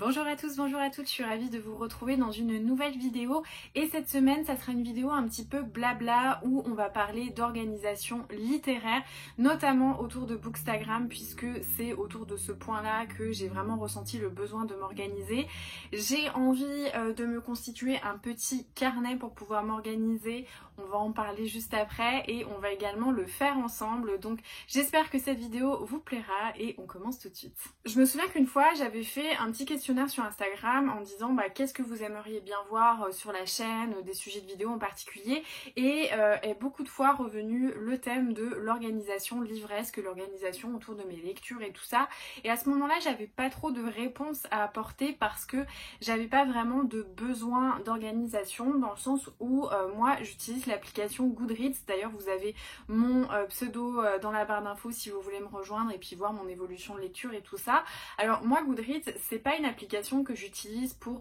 Bonjour à tous, bonjour à toutes, je suis ravie de vous retrouver dans une nouvelle vidéo et cette semaine ça sera une vidéo un petit peu blabla où on va parler d'organisation littéraire, notamment autour de Bookstagram puisque c'est autour de ce point-là que j'ai vraiment ressenti le besoin de m'organiser. J'ai envie de me constituer un petit carnet pour pouvoir m'organiser, on va en parler juste après et on va également le faire ensemble, donc j'espère que cette vidéo vous plaira et on commence tout de suite. Je me souviens qu'une fois j'avais fait un petit questionnaire sur Instagram en disant qu'est-ce que vous aimeriez bien voir sur la chaîne, des sujets de vidéos en particulier, et est beaucoup de fois revenu le thème de l'organisation livresque, l'organisation autour de mes lectures et tout ça, et à ce moment-là j'avais pas trop de réponses à apporter parce que j'avais pas vraiment de besoin d'organisation dans le sens où moi j'utilise l'application Goodreads. D'ailleurs vous avez mon pseudo dans la barre d'infos si vous voulez me rejoindre et puis voir mon évolution de lecture et tout ça. Alors moi Goodreads c'est pas une application que j'utilise pour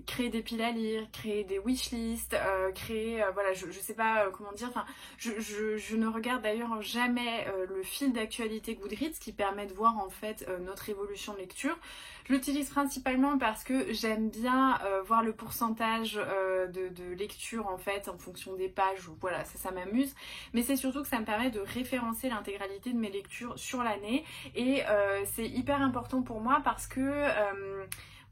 créer des piles à lire, créer des wishlists, voilà, je sais pas comment dire, enfin je ne regarde d'ailleurs jamais le fil d'actualité Goodreads qui permet de voir en fait notre évolution de lecture. Je l'utilise principalement parce que j'aime bien voir le pourcentage de lecture en fait en fonction des pages, voilà, ça m'amuse, mais c'est surtout que ça me permet de référencer l'intégralité de mes lectures sur l'année et c'est hyper important pour moi parce que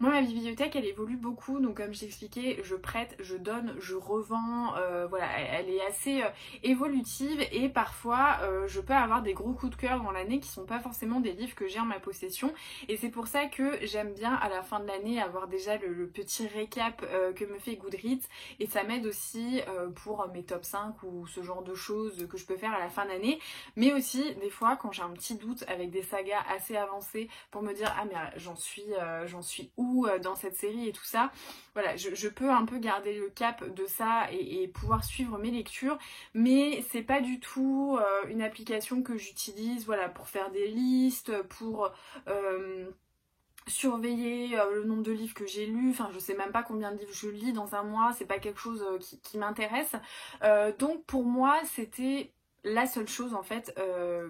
moi ma bibliothèque elle évolue beaucoup, donc comme je t'expliquais, je prête, je donne, je revends, voilà, elle est assez évolutive et parfois je peux avoir des gros coups de cœur dans l'année qui sont pas forcément des livres que j'ai en ma possession, et c'est pour ça que j'aime bien à la fin de l'année avoir déjà le petit récap que me fait Goodreads, et ça m'aide aussi pour mes top 5 ou ce genre de choses que je peux faire à la fin d'année, mais aussi des fois quand j'ai un petit doute avec des sagas assez avancées pour me dire ah mais j'en suis où dans cette série et tout ça, voilà, je peux un peu garder le cap de ça et pouvoir suivre mes lectures, mais c'est pas du tout une application que j'utilise, voilà, pour faire des listes, pour surveiller le nombre de livres que j'ai lus, enfin je sais même pas combien de livres je lis dans un mois, c'est pas quelque chose qui m'intéresse, donc pour moi c'était la seule chose en fait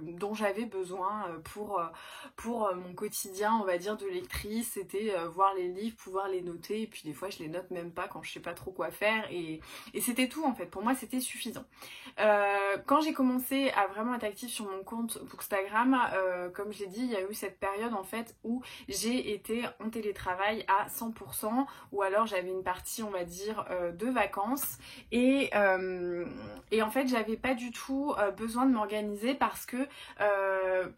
dont j'avais besoin pour mon quotidien, on va dire, de lectrice, c'était voir les livres, pouvoir les noter, et puis des fois je les note même pas quand je sais pas trop quoi faire, et c'était tout en fait, pour moi c'était suffisant. Quand j'ai commencé à vraiment être active sur mon compte Bookstagram, comme je l'ai dit, il y a eu cette période en fait où j'ai été en télétravail à 100%, ou alors j'avais une partie on va dire de vacances, et en fait j'avais pas du tout besoin de m'organiser parce que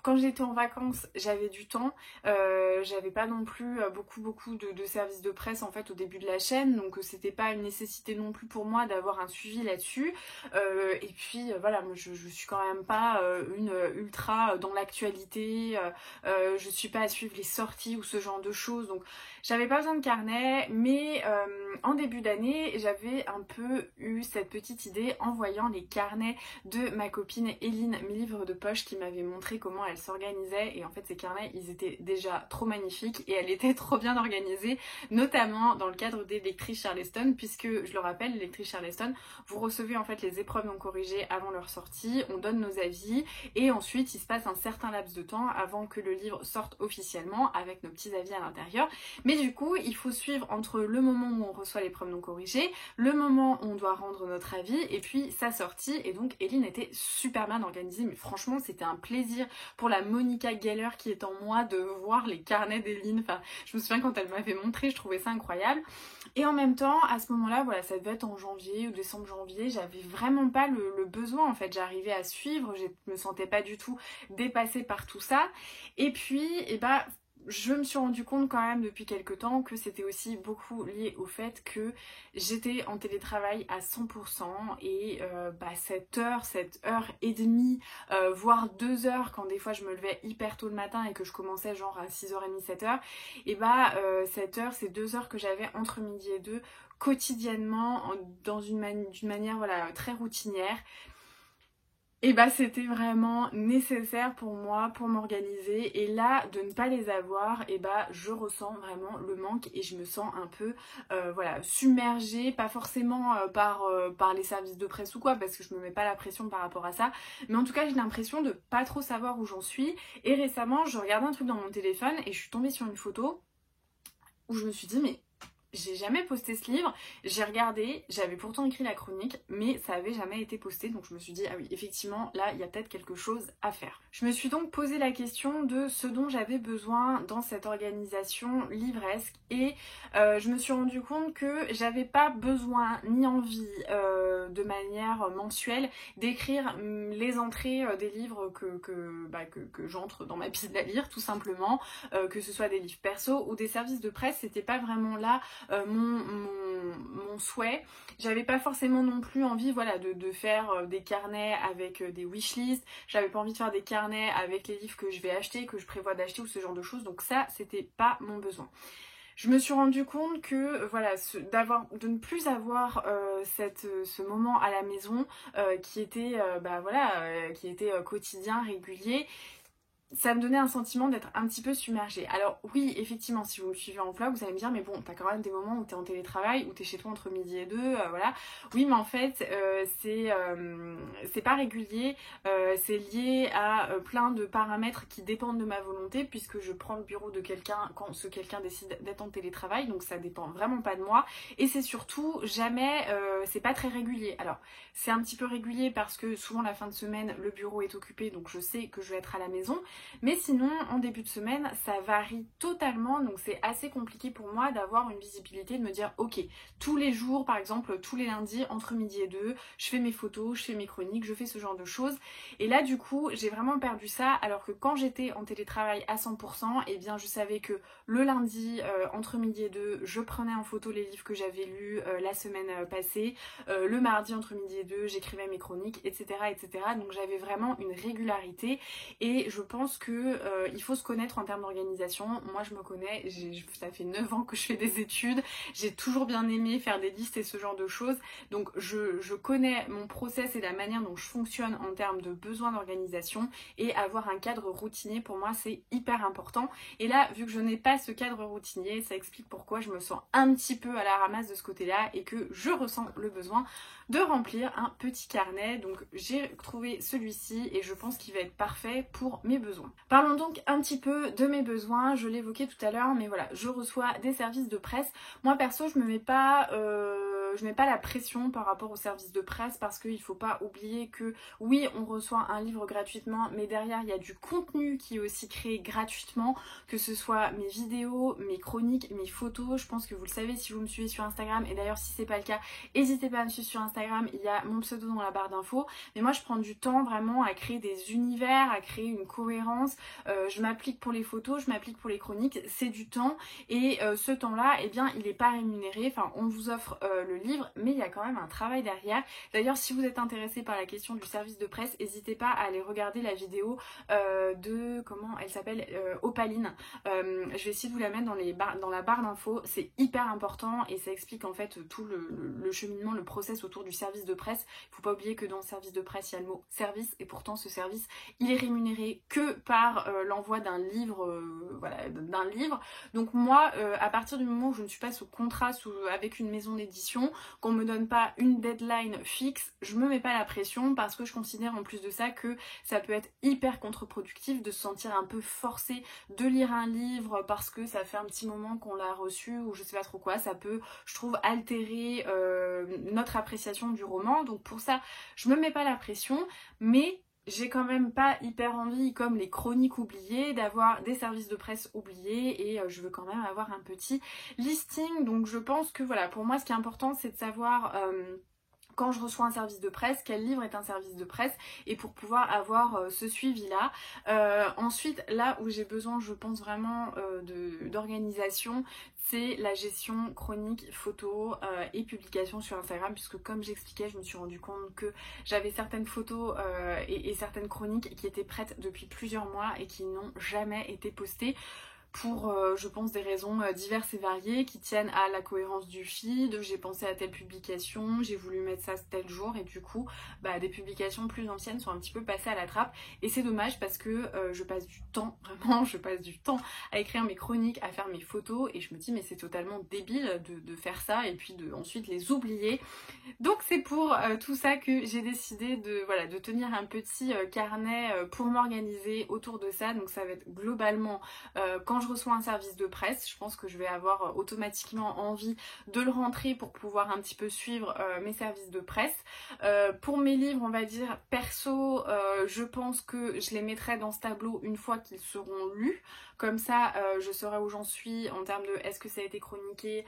quand j'étais en vacances j'avais du temps, j'avais pas non plus beaucoup de services de presse en fait au début de la chaîne, donc c'était pas une nécessité non plus pour moi d'avoir un suivi là-dessus, et puis voilà, moi je suis quand même pas une ultra dans l'actualité, je suis pas à suivre les sorties ou ce genre de choses, donc j'avais pas besoin de carnet, mais en début d'année j'avais un peu eu cette petite idée en voyant les carnets de ma copine Eline, mes livres de poche, qui m'avait montré comment elle s'organisait, et en fait ces carnets ils étaient déjà trop magnifiques et elle était trop bien organisée, notamment dans le cadre des lectrices Charleston, puisque je le rappelle, les lectrices Charleston, vous recevez en fait les épreuves non corrigées avant leur sortie, on donne nos avis et ensuite il se passe un certain laps de temps avant que le livre sorte officiellement avec nos petits avis à l'intérieur, mais du coup il faut suivre entre le moment où on reçoit l'épreuve non corrigée, le moment où on doit rendre notre avis et puis sa sortie, et donc Eline était super bien organisée, mais franchement c'était un plaisir pour la Monica Geller qui est en moi de voir les carnets d'Eline, enfin je me souviens quand elle m'avait montré, je trouvais ça incroyable, et en même temps à ce moment là, voilà, ça devait être en janvier ou décembre janvier, j'avais vraiment pas le besoin en fait, j'arrivais à suivre, je me sentais pas du tout dépassée par tout ça, et puis je me suis rendu compte quand même depuis quelques temps que c'était aussi beaucoup lié au fait que j'étais en télétravail à 100% et cette heure et demie, voire 2 heures quand des fois je me levais hyper tôt le matin et que je commençais genre à 6h30, 7h, cette heure, ces 2 heures que j'avais entre midi et 2 quotidiennement d'une manière voilà, très routinière, et c'était vraiment nécessaire pour moi pour m'organiser, et là de ne pas les avoir, je ressens vraiment le manque et je me sens un peu voilà, submergée, pas forcément par les services de presse ou quoi, parce que je me mets pas la pression par rapport à ça, mais en tout cas j'ai l'impression de pas trop savoir où j'en suis. Et récemment je regardais un truc dans mon téléphone et je suis tombée sur une photo. où je me suis dit mais j'ai jamais posté ce livre, j'ai regardé, j'avais pourtant écrit la chronique, mais ça avait jamais été posté, donc je me suis dit, ah oui, effectivement, là, il y a peut-être quelque chose à faire. Je me suis donc posé la question de ce dont j'avais besoin dans cette organisation livresque, et je me suis rendu compte que j'avais pas besoin ni envie de manière mensuelle d'écrire les entrées des livres que j'entre dans ma pile à lire, tout simplement, que ce soit des livres perso ou des services de presse, c'était pas vraiment là mon souhait. J'avais pas forcément non plus envie voilà, de faire des carnets avec des wishlists, j'avais pas envie de faire des carnets avec les livres que je vais acheter, que je prévois d'acheter ou ce genre de choses, donc ça c'était pas mon besoin. Je me suis rendu compte que voilà, de ne plus avoir ce moment à la maison qui était quotidien, régulier, ça me donnait un sentiment d'être un petit peu submergée. Alors oui, effectivement, si vous me suivez en vlog, vous allez me dire, mais bon, t'as quand même des moments où t'es en télétravail, où t'es chez toi entre midi et deux, voilà. Oui, mais en fait, c'est pas régulier, c'est lié à plein de paramètres qui dépendent de ma volonté, puisque je prends le bureau de quelqu'un quand ce quelqu'un décide d'être en télétravail, donc ça dépend vraiment pas de moi. Et c'est surtout jamais, c'est pas très régulier. Alors, c'est un petit peu régulier parce que souvent la fin de semaine, le bureau est occupé, donc je sais que je vais être à la maison. Mais sinon, en début de semaine, ça varie totalement, donc c'est assez compliqué pour moi d'avoir une visibilité, de me dire ok, tous les jours, par exemple, tous les lundis, entre midi et 2, je fais mes photos, je fais mes chroniques, je fais ce genre de choses. Et là, du coup, j'ai vraiment perdu ça, alors que quand j'étais en télétravail à 100%, eh bien, je savais que le lundi, entre midi et 2, je prenais en photo les livres que j'avais lus la semaine passée. Le mardi, entre midi et 2, j'écrivais mes chroniques, etc., etc. Donc j'avais vraiment une régularité, et je pense que il faut se connaître en termes d'organisation. Moi je me connais, ça fait 9 ans que je fais des études, j'ai toujours bien aimé faire des listes et ce genre de choses, donc je connais mon process et la manière dont je fonctionne en termes de besoin d'organisation, et avoir un cadre routinier pour moi c'est hyper important. Et là, vu que je n'ai pas ce cadre routinier, ça explique pourquoi je me sens un petit peu à la ramasse de ce côté-là, et que je ressens le besoin de remplir un petit carnet. Donc j'ai trouvé celui-ci et je pense qu'il va être parfait pour mes besoins. Parlons donc un petit peu de mes besoins. Je l'évoquais tout à l'heure, mais voilà, je reçois des services de presse. Moi perso, je mets pas la pression par rapport aux services de presse, parce qu'il faut pas oublier que oui, on reçoit un livre gratuitement, mais derrière il y a du contenu qui est aussi créé gratuitement, que ce soit mes vidéos, mes chroniques, mes photos. Je pense que vous le savez si vous me suivez sur Instagram, et d'ailleurs si c'est pas le cas, n'hésitez pas à me suivre sur Instagram, il y a mon pseudo dans la barre d'infos. Mais moi je prends du temps vraiment à créer des univers, à créer une cohérence. Je m'applique pour les photos, je m'applique pour les chroniques, c'est du temps, et ce temps-là, eh bien, il n'est pas rémunéré. Enfin, on vous offre le livre, mais il y a quand même un travail derrière. D'ailleurs, si vous êtes intéressé par la question du service de presse, n'hésitez pas à aller regarder la vidéo de, comment elle s'appelle, Opaline. Je vais essayer de vous la mettre dans la barre d'infos. C'est hyper important et ça explique en fait tout le cheminement, le process autour du service de presse. Il ne faut pas oublier que dans le service de presse, il y a le mot service, et pourtant ce service, il est rémunéré que par l'envoi d'un livre, d'un livre. Donc moi, à partir du moment où je ne suis pas sous contrat avec une maison d'édition, qu'on me donne pas une deadline fixe, je me mets pas la pression, parce que je considère en plus de ça que ça peut être hyper contre-productif de se sentir un peu forcé de lire un livre parce que ça fait un petit moment qu'on l'a reçu, ou je sais pas trop quoi. Ça peut, je trouve, altérer notre appréciation du roman. Donc pour ça, je me mets pas la pression, mais j'ai quand même pas hyper envie, comme les chroniques oubliées, d'avoir des services de presse oubliés, et je veux quand même avoir un petit listing. Donc je pense que voilà, pour moi ce qui est important, c'est de savoir quand je reçois un service de presse, quel livre est un service de presse, et pour pouvoir avoir ce suivi-là. Ensuite, là où j'ai besoin, je pense vraiment d'organisation, c'est la gestion chronique, photos et publication sur Instagram, puisque comme j'expliquais, je me suis rendu compte que j'avais certaines photos et certaines chroniques qui étaient prêtes depuis plusieurs mois et qui n'ont jamais été postées, pour, je pense, des raisons diverses et variées qui tiennent à la cohérence du feed. J'ai pensé à telle publication, j'ai voulu mettre ça tel jour, et du coup, des publications plus anciennes sont un petit peu passées à la trappe. Et c'est dommage parce que je passe du temps, vraiment, je passe du temps à écrire mes chroniques, à faire mes photos, et je me dis, mais c'est totalement débile de faire ça et puis de ensuite les oublier. Donc c'est pour tout ça que j'ai décidé de tenir un petit carnet pour m'organiser autour de ça. Donc ça va être globalement quand je reçois un service de presse, je pense que je vais avoir automatiquement envie de le rentrer pour pouvoir un petit peu suivre mes services de presse. Pour mes livres, on va dire perso, je pense que je les mettrai dans ce tableau une fois qu'ils seront lus. Comme ça, je saurai où j'en suis en termes de est-ce que ça a été chroniqué,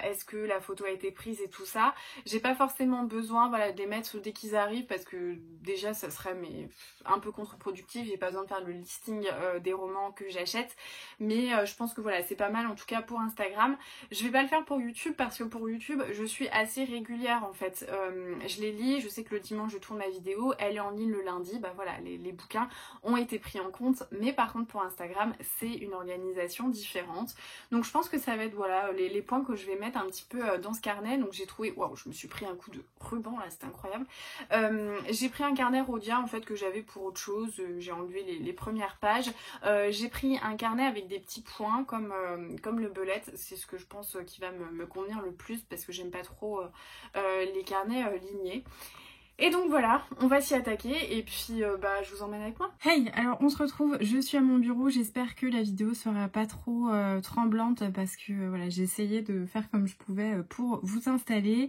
est-ce que la photo a été prise et tout ça. J'ai pas forcément besoin, voilà, de les mettre dès qu'ils arrivent parce que déjà ça serait un peu contre-productif. J'ai pas besoin de faire le listing des romans que j'achète, mais je pense que voilà, c'est pas mal en tout cas pour Instagram. Je vais pas le faire pour YouTube parce que pour YouTube je suis assez régulière en fait. Je les lis, je sais que le dimanche je tourne ma vidéo, elle est en ligne le lundi, bah voilà, les bouquins ont été pris en compte, mais par contre pour Instagram c'est une organisation différente. Donc je pense que ça va être voilà les points que je vais mettre un petit peu dans ce carnet. Donc j'ai trouvé, waouh, je me suis pris un coup de ruban là, c'était incroyable. J'ai pris un carnet Rhodia en fait que j'avais pour autre chose, j'ai enlevé les premières pages. J'ai pris un carnet avec des petits points comme le bullet, c'est ce que je pense qui va me convenir le plus parce que j'aime pas trop les carnets lignés. Et donc voilà, on va s'y attaquer et puis bah je vous emmène avec moi. Hey, alors on se retrouve, je suis à mon bureau, j'espère que la vidéo sera pas trop tremblante parce que voilà, j'ai essayé de faire comme je pouvais pour vous installer.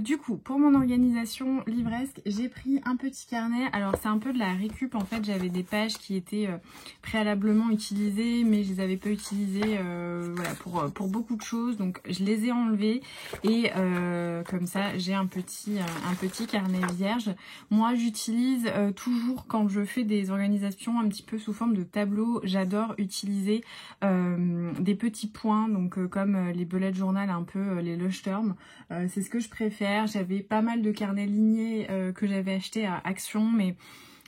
Du coup, pour mon organisation livresque, j'ai pris un petit carnet. Alors c'est un peu de la récup en fait, j'avais des pages qui étaient préalablement utilisées mais je les avais pas utilisées voilà, pour beaucoup de choses, donc je les ai enlevées et comme ça j'ai un petit carnet vierge. Moi j'utilise toujours quand je fais des organisations un petit peu sous forme de tableau, j'adore utiliser des petits points, donc comme les bullet journal, un peu les lush term, c'est ce que je préfère. J'avais pas mal de carnets lignés que j'avais acheté à Action, mais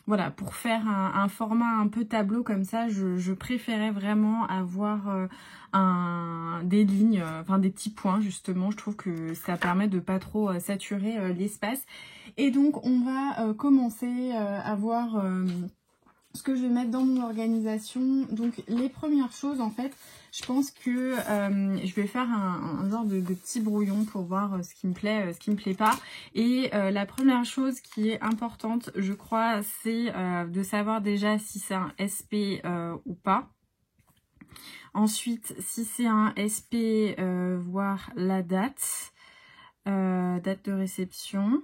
voilà, pour faire un format un peu tableau comme ça, je préférais vraiment avoir des lignes, enfin des petits points justement. Je trouve que ça permet de pas trop saturer l'espace. Et donc on va commencer à voir ce que je vais mettre dans mon organisation. Donc les premières choses en fait, je pense que je vais faire un genre de petit brouillon pour voir ce qui me plaît, ce qui me plaît pas. Et la première chose qui est importante, je crois, c'est de savoir déjà si c'est un SP ou pas. Ensuite, si c'est un SP, voir la date, date de réception.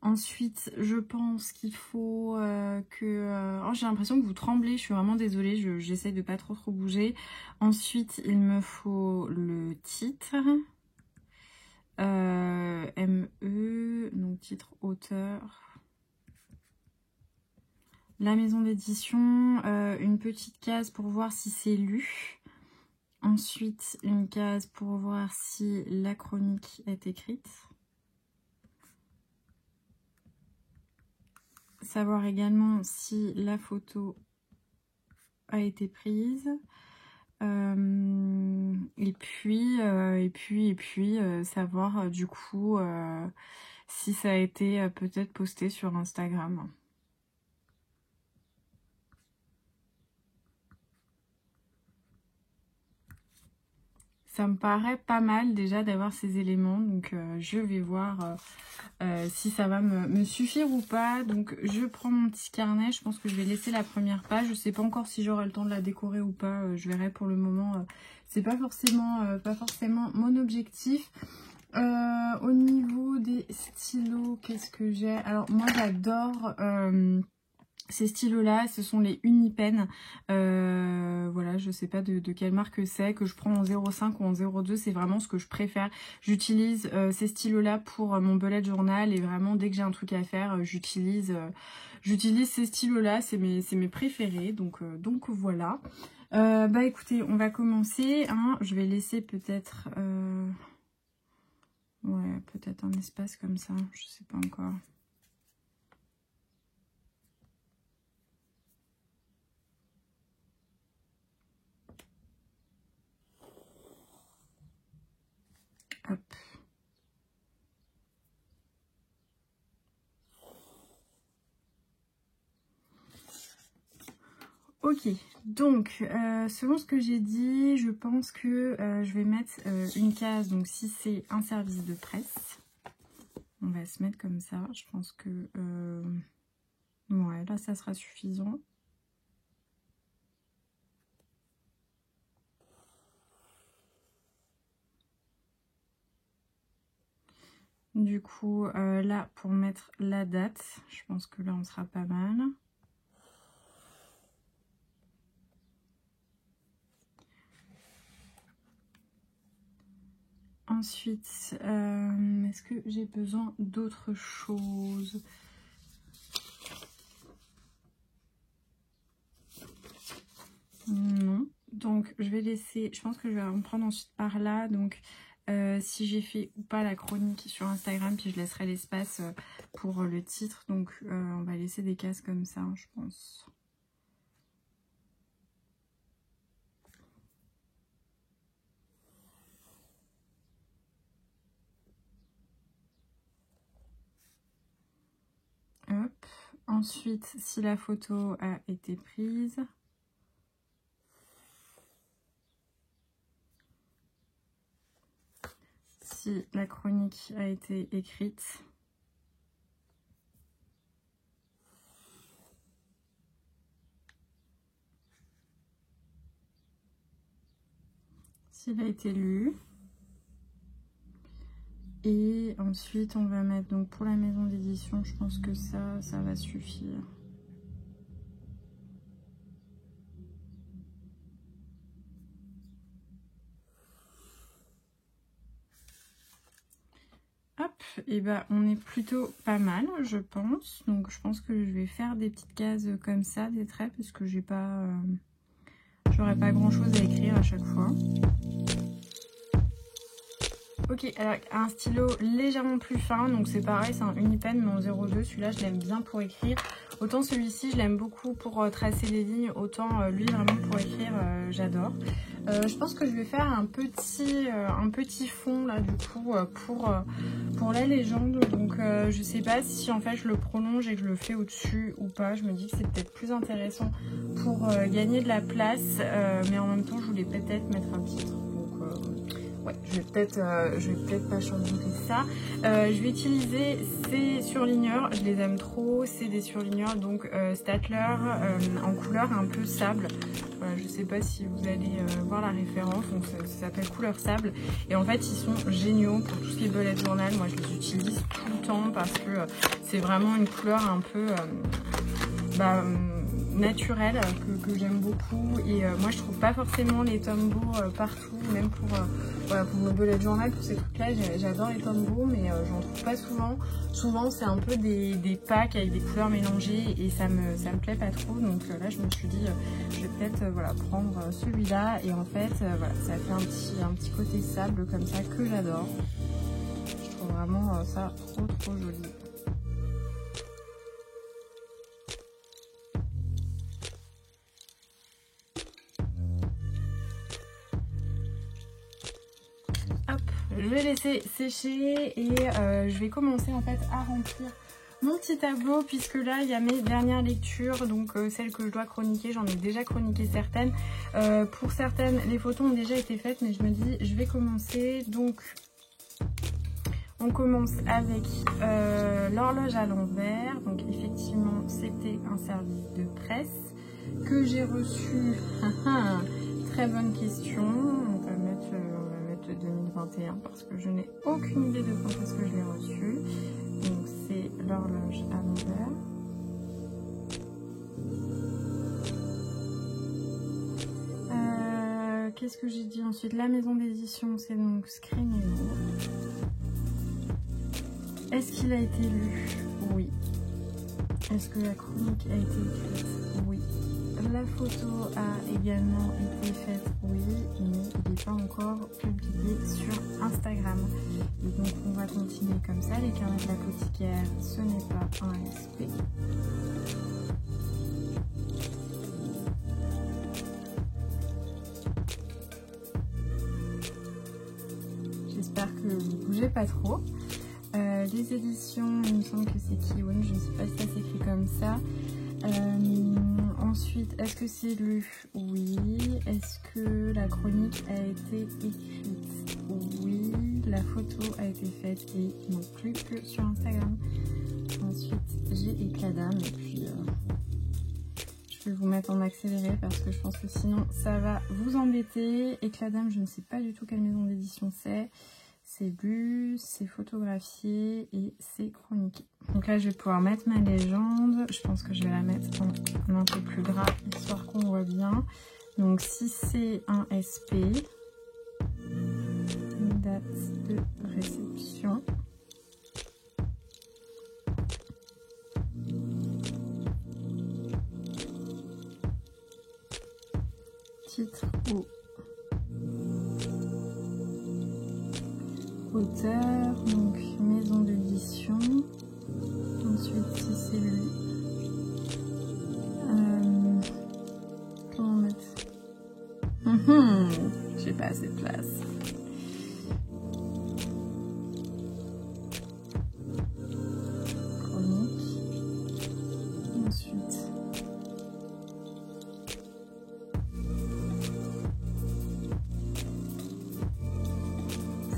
Ensuite, je pense qu'il faut que... Oh, j'ai l'impression que vous tremblez, je suis vraiment désolée, j'essaye de pas trop bouger. Ensuite, il me faut le titre. ME, donc titre auteur. La maison d'édition, une petite case pour voir si c'est lu. Ensuite, une case pour voir si la chronique est écrite. Savoir également si la photo a été prise. Et puis savoir du coup si ça a été peut-être posté sur Instagram. Ça me paraît pas mal déjà d'avoir ces éléments, donc je vais voir si ça va me suffire ou pas. Donc je prends mon petit carnet, je pense que je vais laisser la première page. Je sais pas encore si j'aurai le temps de la décorer ou pas, je verrai pour le moment. C'est pas forcément mon objectif. Au niveau des stylos, qu'est-ce que j'ai? Alors moi j'adore... ces stylos-là, ce sont les Unipen. Voilà, je sais pas de quelle marque c'est, que je prends en 0,5 ou en 0,2. C'est vraiment ce que je préfère. J'utilise ces stylos-là pour mon bullet journal. Et vraiment, dès que j'ai un truc à faire, j'utilise ces stylos-là. C'est mes préférés. Donc voilà. Bah écoutez, on va commencer. Hein. Je vais laisser peut-être... ouais, peut-être un espace comme ça. Je sais pas encore. Hop. Ok, donc selon ce que j'ai dit, je pense que je vais mettre une case, donc si c'est un service de presse, on va se mettre comme ça, je pense que ouais, là ça sera suffisant. Du coup, là, pour mettre la date, je pense que là, on sera pas mal. Ensuite, est-ce que j'ai besoin d'autre chose? Non. Donc, je vais laisser... Je pense que je vais en prendre ensuite par là. Donc, si j'ai fait ou pas la chronique sur Instagram, puis je laisserai l'espace pour le titre. Donc, on va laisser des cases comme ça, je pense. Hop. Ensuite, si la photo a été prise... Si la chronique a été écrite... S'il a été lu. Et ensuite, on va mettre, donc pour la maison d'édition, je pense que ça va suffire. Hop, et bah on est plutôt pas mal, je pense. Donc je pense que je vais faire des petites cases comme ça, des traits, parce que j'ai pas... j'aurais pas grand chose à écrire à chaque fois. Ok, alors un stylo légèrement plus fin, donc c'est pareil, c'est un Unipen mais en 02, celui-là je l'aime bien pour écrire. Autant celui-ci je l'aime beaucoup pour tracer des lignes, autant lui vraiment pour écrire j'adore. Je pense que je vais faire un petit fond là du coup pour la légende, donc je sais pas si en fait je le prolonge et que je le fais au-dessus ou pas. Je me dis que c'est peut-être plus intéressant pour gagner de la place, mais en même temps je voulais peut-être mettre un titre. Ouais, je vais peut-être pas changer ça. Je vais utiliser ces surligneurs, je les aime trop. C'est des surligneurs donc Staedtler en couleur un peu sable. Voilà, je sais pas si vous allez voir la référence, donc ça s'appelle couleur sable. Et en fait, ils sont géniaux pour tout ce qui est bullet journal. Moi, je les utilise tout le temps parce que c'est vraiment une couleur un peu naturelle que j'aime beaucoup. Et moi, je trouve pas forcément les Tombow partout, même pour mon bullet journal, pour ces trucs-là. J'adore les Tombow, mais j'en trouve pas souvent. Souvent, c'est un peu des packs avec des couleurs mélangées et ça me plaît pas trop. Donc là, je me suis dit, je vais peut-être prendre celui-là. Et en fait, ça fait un petit côté sable comme ça que j'adore. Je trouve vraiment ça trop joli. Je vais laisser sécher et je vais commencer en fait à remplir mon petit tableau, puisque là il y a mes dernières lectures, donc celles que je dois chroniquer, j'en ai déjà chroniqué certaines. Pour certaines, les photos ont déjà été faites, mais je me dis je vais commencer. Donc on commence avec l'horloge à l'envers. Donc effectivement c'était un service de presse que j'ai reçu. Très bonne question. On va mettre 2021 parce que je n'ai aucune idée de quand est-ce que je l'ai reçu. Donc c'est l'horloge à l'envers. Qu'est-ce que j'ai dit ensuite? La maison d'édition, c'est donc Scrigno. Est-ce qu'il a été lu? Oui. Est-ce que la chronique a été écrite? Oui. La photo a également été faite, oui, mais il n'est pas encore publié sur Instagram. Et donc on va continuer comme ça. Les carnets de l'apothicaire, ce n'est pas un SP. J'espère que vous ne bougez pas trop. Les éditions, il me semble que c'est Kiwon, je ne sais pas si ça s'écrit comme ça. Ensuite, est-ce que c'est lu? Oui. Est-ce que la chronique a été écrite? Oui. La photo a été faite et non plus que sur Instagram. Ensuite, j'ai éclat d'âme et puis je vais vous mettre en accéléré parce que je pense que sinon ça va vous embêter. Éclat d'âme, je ne sais pas du tout quelle maison d'édition c'est. c'est lu, c'est photographié et c'est chroniqué. Donc là, je vais pouvoir mettre ma légende. Je pense que je vais la mettre en un peu plus gras, histoire qu'on voit bien. Donc si c'est un SP, date de réception. Titre ou auteur, donc maison d'édition. Ensuite, si c'est lui. Comment mettre? J'ai pas assez de place. Chronique. Ensuite.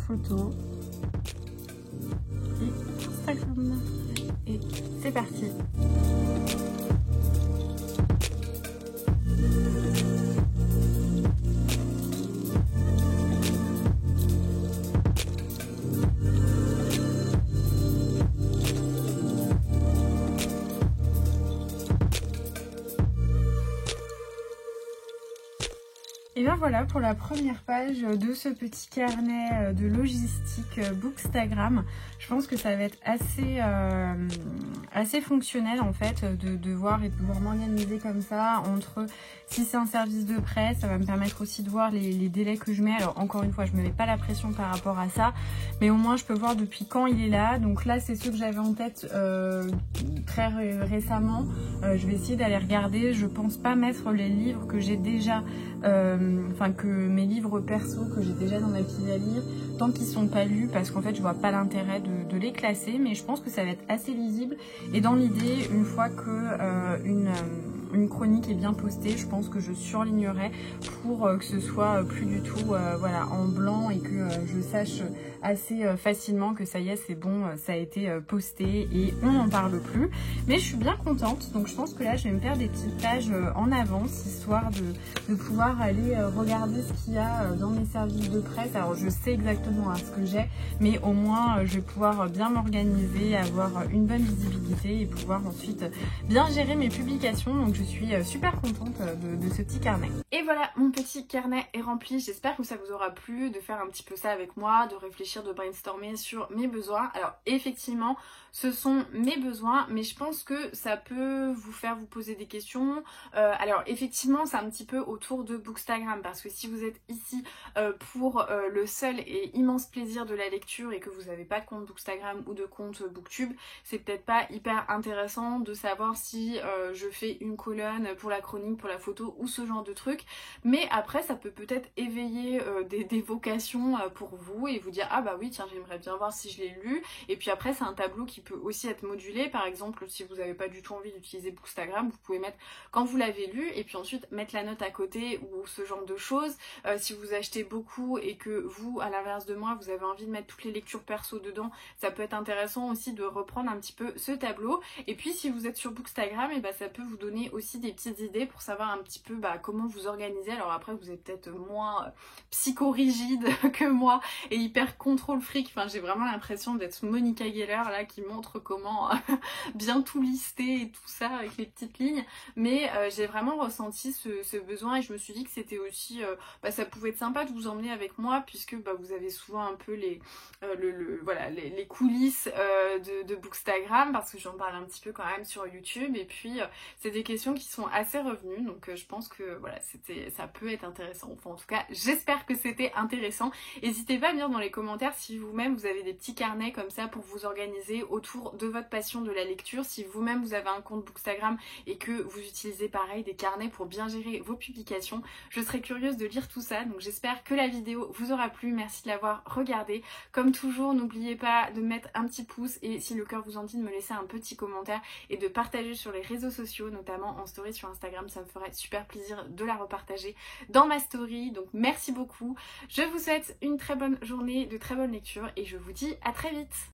Photo. Et Instagram. Et c'est parti. Et bien voilà pour la première page de ce petit carnet de logistique Bookstagram. Je pense que ça va être assez fonctionnel en fait de voir et de pouvoir m'organiser comme ça entre si c'est un service de presse, ça va me permettre aussi de voir les délais que je mets. Alors encore une fois, je ne me mets pas la pression par rapport à ça, mais au moins je peux voir depuis quand il est là. Donc là c'est ceux que j'avais en tête très récemment. Je vais essayer d'aller regarder. Je pense pas mettre les livres que j'ai déjà, que mes livres perso que j'ai déjà dans ma pile à lire, tant qu'ils sont pas lus, parce qu'en fait je vois pas l'intérêt de les classer, mais je pense que ça va être assez lisible. Et dans l'idée, une fois que une chronique est bien postée, je pense que je surlignerai pour que ce soit plus du tout voilà, en blanc et que je sache assez facilement que ça y est, c'est bon, ça a été posté et on n'en parle plus. Mais je suis bien contente, donc je pense que là je vais me faire des petites pages en avance, histoire de pouvoir aller regarder ce qu'il y a dans mes services de presse. Alors je sais exactement ce que j'ai, mais au moins je vais pouvoir bien m'organiser, avoir une bonne visibilité et pouvoir ensuite bien gérer mes publications. Donc je suis super contente de ce petit carnet. Et voilà, mon petit carnet est rempli. J'espère que ça vous aura plu de faire un petit peu ça avec moi, de réfléchir, de brainstormer sur mes besoins. Alors effectivement, ce sont mes besoins, mais je pense que ça peut vous faire vous poser des questions. Alors effectivement, c'est un petit peu autour de Bookstagram, parce que si vous êtes ici pour le seul et immense plaisir de la lecture et que vous n'avez pas de compte Bookstagram ou de compte Booktube, c'est peut-être pas hyper intéressant de savoir si je fais une colonne pour la chronique, pour la photo ou ce genre de truc. Mais après, ça peut peut-être éveiller des vocations pour vous et vous dire ah bah oui tiens, j'aimerais bien voir si je l'ai lu. Et puis après, c'est un tableau qui peut aussi être modulé. Par exemple, si vous n'avez pas du tout envie d'utiliser Bookstagram, vous pouvez mettre quand vous l'avez lu et puis ensuite mettre la note à côté ou ce genre de choses. Si vous achetez beaucoup et que vous, à l'inverse de moi, vous avez envie de mettre toutes les lectures perso dedans, ça peut être intéressant aussi de reprendre un petit peu ce tableau. Et puis si vous êtes sur Bookstagram, et bah, ça peut vous donner aussi des petites idées pour savoir un petit peu comment vous organiser. Alors après, vous êtes peut-être moins psychorigide que moi et hyper contrôle fric. Enfin, j'ai vraiment l'impression d'être Monica Geller là qui montre comment bien tout lister et tout ça avec les petites lignes. Mais j'ai vraiment ressenti ce besoin et je me suis dit que c'était aussi, ça pouvait être sympa de vous emmener avec moi puisque vous avez souvent un peu les coulisses de Bookstagram, parce que j'en parle un petit peu quand même sur YouTube et puis c'est des questions qui sont assez revenues, donc je pense que voilà, ça peut être intéressant. Enfin en tout cas j'espère que c'était intéressant. N'hésitez pas à me dire dans les commentaires si vous-même vous avez des petits carnets comme ça pour vous organiser autour de votre passion de la lecture, si vous-même vous avez un compte Bookstagram et que vous utilisez pareil des carnets pour bien gérer vos publications. Je serais curieuse de lire tout ça, donc j'espère que la vidéo vous aura plu. Merci de l'avoir regardée. Comme toujours, n'oubliez pas de mettre un petit pouce et si le cœur vous en dit de me laisser un petit commentaire et de partager sur les réseaux sociaux, notamment en story sur Instagram, ça me ferait super plaisir de la repartager dans ma story. Donc merci beaucoup, je vous souhaite une très bonne journée, de très bonnes lectures et je vous dis à très vite.